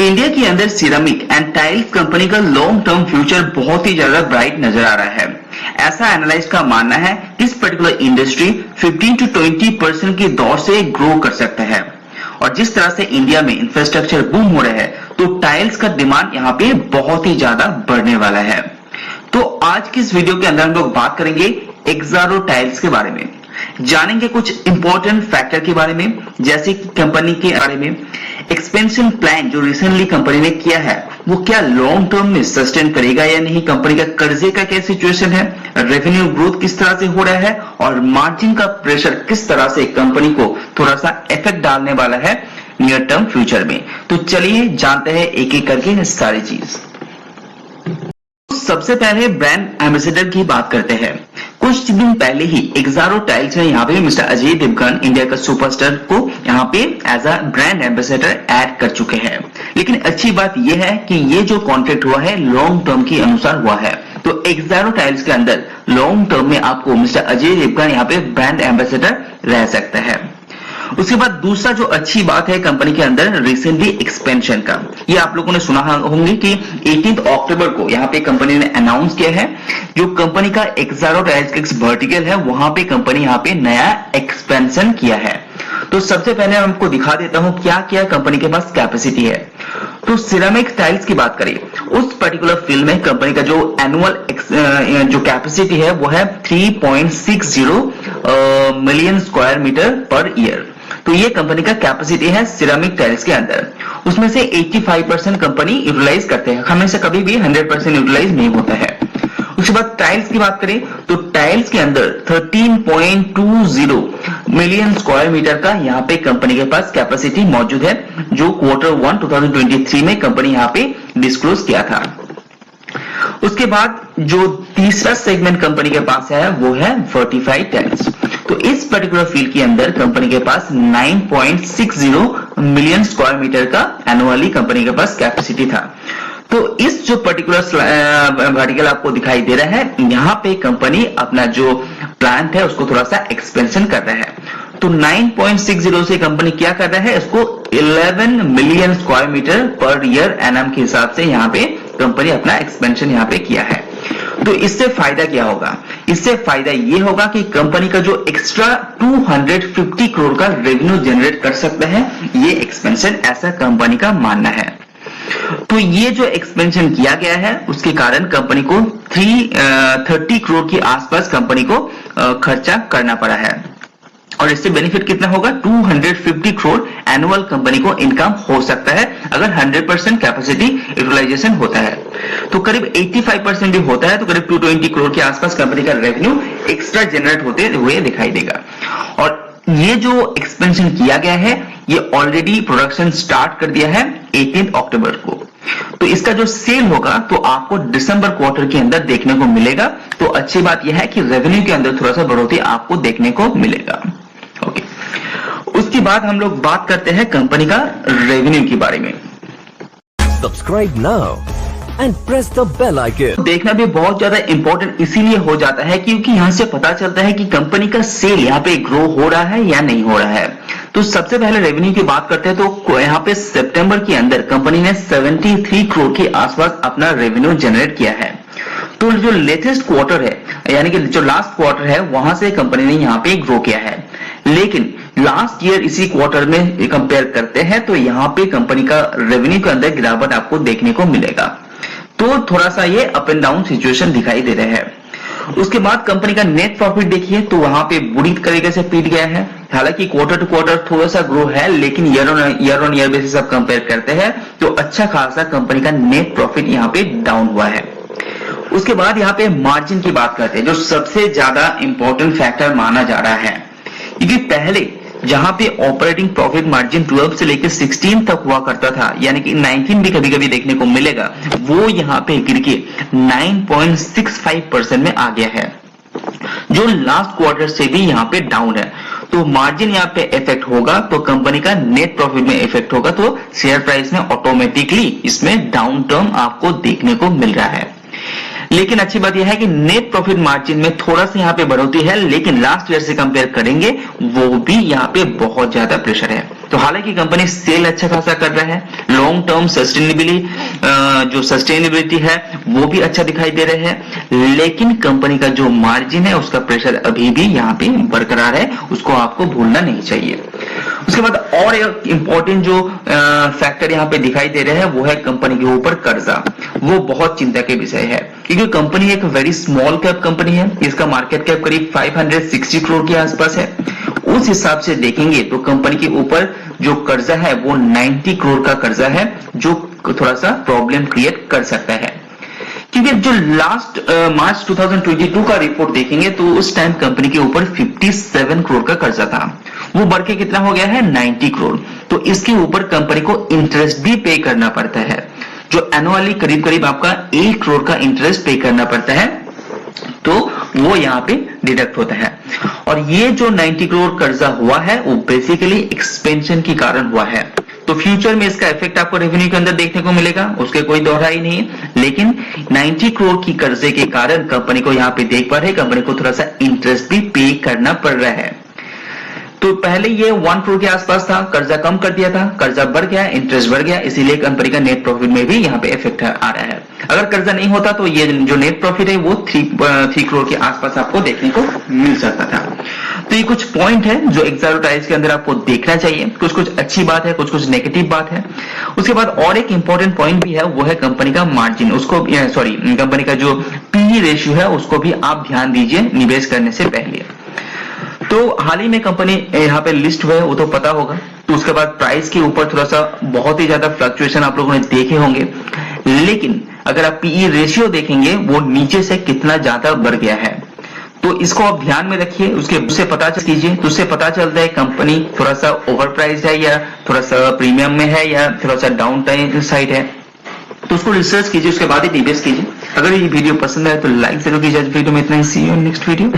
India के अंदर ceramic and tiles company का लॉन्ग टर्म फ्यूचर बहुत ही ज्यादा ब्राइट नजर आ रहा है। ऐसा एनालिस्ट का मानना है कि इस पर्टिकुलर इंडस्ट्री 15 to 20% की दौर से ग्रो कर सकता है। और जिस तरह से इंडिया में इंफ्रास्ट्रक्चर बूम हो रहा है तो टाइल्स का डिमांड यहाँ पे बहुत ही ज्यादा बढ़ने वाला है। तो आज की इस वीडियो के अंदर हम लोग बात करेंगे एक्सारो टाइल्स के बारे में, जानेंगे कुछ इंपॉर्टेंट फैक्टर के बारे में, जैसे कि कंपनी के बारे में, एक्सपेंशन प्लान जो रिसेंटली कंपनी ने किया है वो क्या लॉन्ग टर्म में सस्टेन करेगा या नहीं, कंपनी का कर्जे का क्या सिचुएशन है, रेवेन्यू ग्रोथ किस तरह से हो रहा है और मार्जिन का प्रेशर किस तरह से कंपनी को थोड़ा सा इफेक्ट डालने वाला है नियर टर्म फ्यूचर में। तो चलिए जानते हैं एक एक करके सारी चीज। सबसे पहले ब्रांड एम्बेसडर की बात करते हैं। कुछ दिन पहले ही एक्सारो टाइल्स ने यहाँ पे मिस्टर अजय देवगन, इंडिया का सुपरस्टार, को यहाँ पे as a brand ambassador add कर चुके हैं। लेकिन अच्छी बात यह है कि ये जो कॉन्ट्रैक्ट हुआ है लॉन्ग टर्म के अनुसार हुआ है। तो एक्सारो टाइल्स के अंदर लॉन्ग टर्म में आपको मिस्टर अजय देवगन यहाँ पे ब्रांड एम्बेसडर रह सकता है। उसके बाद दूसरा जो अच्छी बात है कंपनी के अंदर रिसेंटली एक्सपेंशन का, ये आप लोगों ने सुना होंगे कि 18 अक्टूबर को यहाँ पे कंपनी ने अनाउंस किया है जो कंपनी का एक्सारो टाइल्स वर्टिकल है वहां पे कंपनी यहाँ पे नया एक्सपेंशन किया है। तो सबसे पहले मैं आपको दिखा देता हूं क्या क्या कंपनी के पास कैपेसिटी है। तो सिरेमिक टाइल्स की बात करें, उस पर्टिकुलर फील्ड में कंपनी का जो एनुअल जो कैपेसिटी है वो है 3.60 million square metre per year. तो ये कंपनी का कैपेसिटी है सिरेमिक टाइल्स के अंदर। उसमें से 85% कंपनी यूटिलाइज करते हैं, हमेशा कभी भी 100% यूटिलाइज नहीं होता है। उसके बाद टाइल्स की बात करें तो टाइल्स के अंदर 13.20 मिलियन स्क्वायर मीटर का यहाँ पे कंपनी के पास कैपेसिटी मौजूद है, जो Q1 2023 में कंपनी यहाँ पे डिस्क्लोज किया था। उसके बाद जो तीसरा सेगमेंट कंपनी के पास है वो है वर्टिफाइड टाइल्स। तो इस पर्टिकुलर फील्ड के अंदर कंपनी के पास 9.60 मिलियन स्क्वायर मीटर का एनुअली कंपनी के पास कैपेसिटी था। तो इस जो पर्टिकुलर वर्टिकल आपको दिखाई दे रहा है यहाँ पे कंपनी अपना जो प्लांट है उसको थोड़ा सा एक्सपेंशन कर रहा है। तो 9.60 से कंपनी क्या कर रहा है, इसको 11 million square metre per year annum के हिसाब से यहाँ पे कंपनी अपना एक्सपेंशन यहाँ पे किया है। तो इससे फायदा क्या होगा, इससे फायदा ये होगा कि कंपनी का जो एक्स्ट्रा 250 करोड़ का रेवेन्यू जनरेट कर सकता है ये एक्सपेंशन, ऐसा कंपनी का मानना है। तो ये जो एक्सपेंशन किया गया है उसके कारण कंपनी को 30 करोड़ के आसपास कंपनी को खर्चा करना पड़ा है। और इससे बेनिफिट कितना होगा, 250 करोड़ एनुअल कंपनी को इनकम हो सकता है अगर 100% कैपेसिटी यूटिलाइजेशन होता है। तो करीब 85% भी होता है तो करीब 220 करोड़ के आसपास कंपनी का रेवेन्यू एक्स्ट्रा जनरेट होते हुए दिखाई देगा। और ये जो एक्सपेंशन किया गया है ये ऑलरेडी प्रोडक्शन स्टार्ट कर दिया है 18 अक्टूबर को। तो इसका जो सेल होगा तो आपको दिसंबर क्वार्टर के अंदर देखने को मिलेगा। तो अच्छी बात यह है कि रेवेन्यू के अंदर थोड़ा सा बढ़ोतरी आपको देखने को मिलेगा। ओके, उसके बाद हम लोग बात करते हैं कंपनी का रेवेन्यू के बारे में। Subscribe now and press the bell icon. देखना भी बहुत ज्यादा इंपॉर्टेंट इसीलिए हो जाता है क्योंकि यहाँ से पता चलता है कि कंपनी का सेल यहाँ पे ग्रो हो रहा है या नहीं हो रहा है। तो सबसे पहले रेवेन्यू की बात करते हैं तो यहाँ पे सितंबर के अंदर कंपनी ने 73 करोड़ के आसपास अपना रेवेन्यू जनरेट किया है। तो जो लेटेस्ट क्वार्टर है यानी कि जो लास्ट क्वार्टर है वहां से कंपनी ने यहाँ पे ग्रो किया है। लेकिन लास्ट ईयर इसी क्वार्टर में कंपेयर करते हैं तो यहाँ पे कंपनी का रेवेन्यू के अंदर गिरावट आपको देखने को मिलेगा। तो थोड़ा सा ये अप एंड डाउन सिचुएशन दिखाई दे रहा है। उसके बाद कंपनी का नेट प्रॉफिट देखिए तो वहां पे बुरी तरीके से पीट गया है। हालांकि क्वार्टर टू क्वार्टर थोड़ा सा ग्रो है लेकिन ईयर ऑन ईयर बेसिस आप कंपेयर करते हैं तो अच्छा खासा कंपनी का नेट प्रॉफिट यहाँ पे डाउन हुआ है। उसके बाद यहाँ पे मार्जिन की बात करते हैं जो सबसे ज्यादा इंपॉर्टेंट फैक्टर माना जा रहा है, क्योंकि पहले जहां पे ऑपरेटिंग प्रॉफिट मार्जिन 12 से लेकर 16 तक हुआ करता था यानी कि 19 भी कभी कभी देखने को मिलेगा, वो यहाँ पे गिर के 9.65% में आ गया है जो लास्ट क्वार्टर से भी यहाँ पे डाउन है। तो मार्जिन यहाँ पे इफेक्ट होगा तो कंपनी का नेट प्रॉफिट में इफेक्ट होगा तो शेयर प्राइस में ऑटोमेटिकली इसमें डाउन टर्म आपको देखने को मिल रहा है। लेकिन अच्छी बात यह है कि नेट प्रॉफिट मार्जिन में थोड़ा सा यहाँ पे बढ़ोतरी है लेकिन लास्ट ईयर से कंपेयर करेंगे वो भी यहाँ पे बहुत ज्यादा प्रेशर है। तो हालांकि कंपनी सेल अच्छा खासा कर रहा है, लॉन्ग टर्म सस्टेनेबिलिटी है वो भी अच्छा दिखाई दे रहा है, लेकिन कंपनी का जो मार्जिन है उसका प्रेशर अभी भी यहाँ पे बरकरार है, उसको आपको भूलना नहीं चाहिए। उसके बाद और एक इंपॉर्टेंट जो फैक्टर यहाँ पे दिखाई दे रहा है वो है कंपनी के ऊपर कर्जा। वो बहुत चिंता के विषय है, क्योंकि कंपनी एक वेरी स्मॉल कैप कंपनी है, इसका मार्केट कैप करीब 560 करोड़ के आसपास है। उस हिसाब से देखेंगे तो कंपनी के ऊपर जो कर्जा है वो 90 करोड़ का कर्जा है, जो थोड़ा सा प्रॉब्लम क्रिएट कर सकता है। क्योंकि जो लास्ट मार्च 2022 का रिपोर्ट देखेंगे तो उस टाइम कंपनी के ऊपर 57 करोड़ का कर्जा था, वो बढ़ के कितना हो गया है 90 करोड़। तो इसके ऊपर कंपनी को इंटरेस्ट भी पे करना पड़ता है, जो एनुअली करीब करीब आपका 1 करोड़ का इंटरेस्ट पे करना पड़ता है, तो वो यहाँ पे डिडक्ट होता है। और ये जो 90 करोड़ कर्जा हुआ है वो बेसिकली एक्सपेंशन के कारण हुआ है। तो फ्यूचर में इसका इफेक्ट आपको रेवेन्यू के अंदर देखने को मिलेगा, उसके कोई दोहराई नहीं है, लेकिन 90 करोड़ की कर्जे के कारण कंपनी को यहाँ पे देख पा रहे कंपनी को थोड़ा सा इंटरेस्ट भी पे करना पड़ रहा है। तो पहले ये 1 करोड़ के आसपास था, कर्जा कम कर दिया था, कर्जा बढ़ गया, इंटरेस्ट बढ़ गया, इसीलिए कंपनी का नेट प्रॉफिट में भी यहाँ पे इफेक्ट आ रहा है। अगर कर्जा नहीं होता तो ये जो नेट प्रॉफिट है वो 3 करोड़ के आसपास आपको देखने को मिल सकता था। तो ये कुछ पॉइंट है जो एक्सारो टाइल्स के अंदर आपको देखना चाहिए, कुछ कुछ अच्छी बात है, कुछ कुछ नेगेटिव बात है। उसके बाद और एक इंपॉर्टेंट पॉइंट भी है, वो है कंपनी का मार्जिन, उसको कंपनी का जो पीई रेशियो है उसको भी आप ध्यान दीजिए निवेश करने से पहले। तो हाल ही में कंपनी यहाँ पे लिस्ट हुए वो तो पता होगा, तो उसके बाद प्राइस के ऊपर थोड़ा सा बहुत ही ज्यादा फ्लक्चुएशन आप लोगों ने देखे होंगे, लेकिन अगर आप पीई रेशियो देखेंगे वो नीचे से कितना ज्यादा बढ़ गया है, तो इसको आप ध्यान में रखिए, उससे पता कीजिए, तो उससे पता चलता है कंपनी थोड़ा सा ओवर प्राइस है या थोड़ा सा प्रीमियम में है या थोड़ा सा डाउन टाइम साइड है, तो उसको रिसर्च कीजिए, उसके बाद ही निवेश कीजिए। अगर ये वीडियो पसंद आए तो लाइक जरूर कीजिए। वीडियो में इतना ही, सी यू इन नेक्स्ट वीडियो।